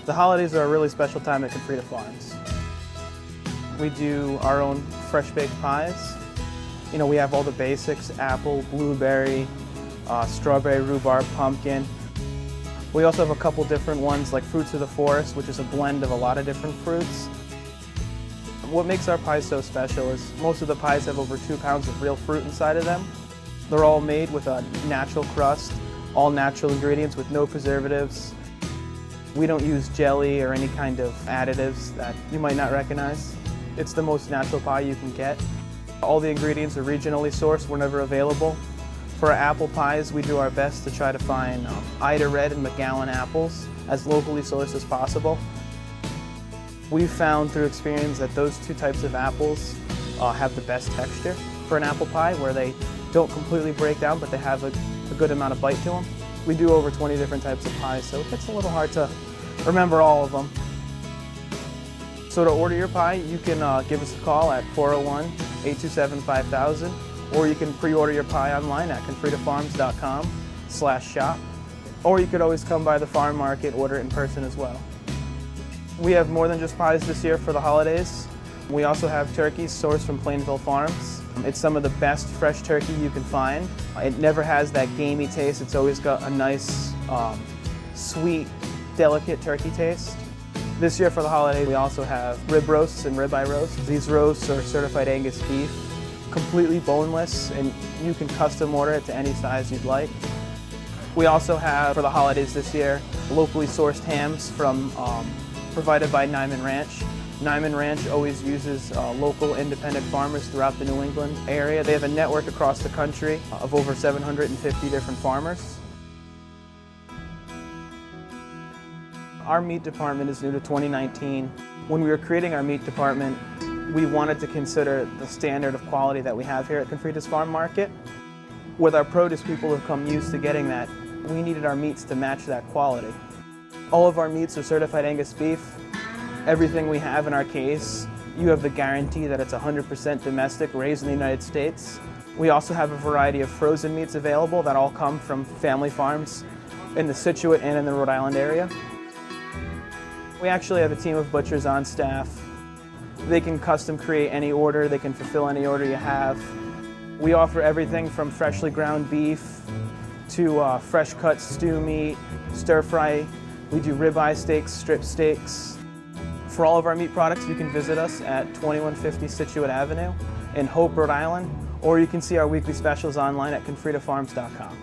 The holidays are a really special time at Confreda Farms. We do our own fresh baked pies. You know, we have all the basics: apple, blueberry, strawberry, rhubarb, pumpkin. We also have a couple different ones like Fruits of the Forest, which is a blend of a lot of different fruits. What makes our pies so special is most of the pies have over 2 pounds of real fruit inside of them. They're all made with a natural crust, all natural ingredients with no preservatives. We don't use jelly or any kind of additives that you might not recognize. It's the most natural pie you can get. All the ingredients are regionally sourced whenever available. For our apple pies, we do our best to try to find Ida Red and McGowan apples as locally sourced as possible. We've found through experience that those 2 types of apples have the best texture for an apple pie, where they don't completely break down, but they have a good amount of bite to them. We do over 20 different types of pies, so it gets a little hard to remember all of them. So to order your pie, you can give us a call at 401-827-5000, or you can pre-order your pie online at confredafarms.com/shop, or you could always come by the farm market, order it in person as well. We have more than just pies this year for the holidays. We also have turkeys sourced from Plainville Farms. It's some of the best fresh turkey you can find. It never has that gamey taste. It's always got a nice, sweet, delicate turkey taste. This year for the holidays, we also have rib roasts and ribeye roasts. These roasts are certified Angus beef, completely boneless, and you can custom order it to any size you'd like. We also have, for the holidays this year, locally sourced hams provided by Nyman Ranch. Nyman Ranch always uses local independent farmers throughout the New England area. They have a network across the country of over 750 different farmers. Our meat department is new to 2019. When we were creating our meat department, we wanted to consider the standard of quality that we have here at Confreda's Farm Market. With our produce people have come used to getting that, we needed our meats to match that quality. All of our meats are certified Angus beef. Everything we have in our case, you have the guarantee that it's 100% domestic, raised in the United States. We also have a variety of frozen meats available that all come from family farms in the Scituate and in the Rhode Island area. We actually have a team of butchers on staff. They can custom create any order, they can fulfill any order you have. We offer everything from freshly ground beef to fresh cut stew meat, stir fry. We do ribeye steaks, strip steaks. For all of our meat products, you can visit us at 2150 Scituate Avenue in Hope, Rhode Island, or you can see our weekly specials online at confredafarms.com.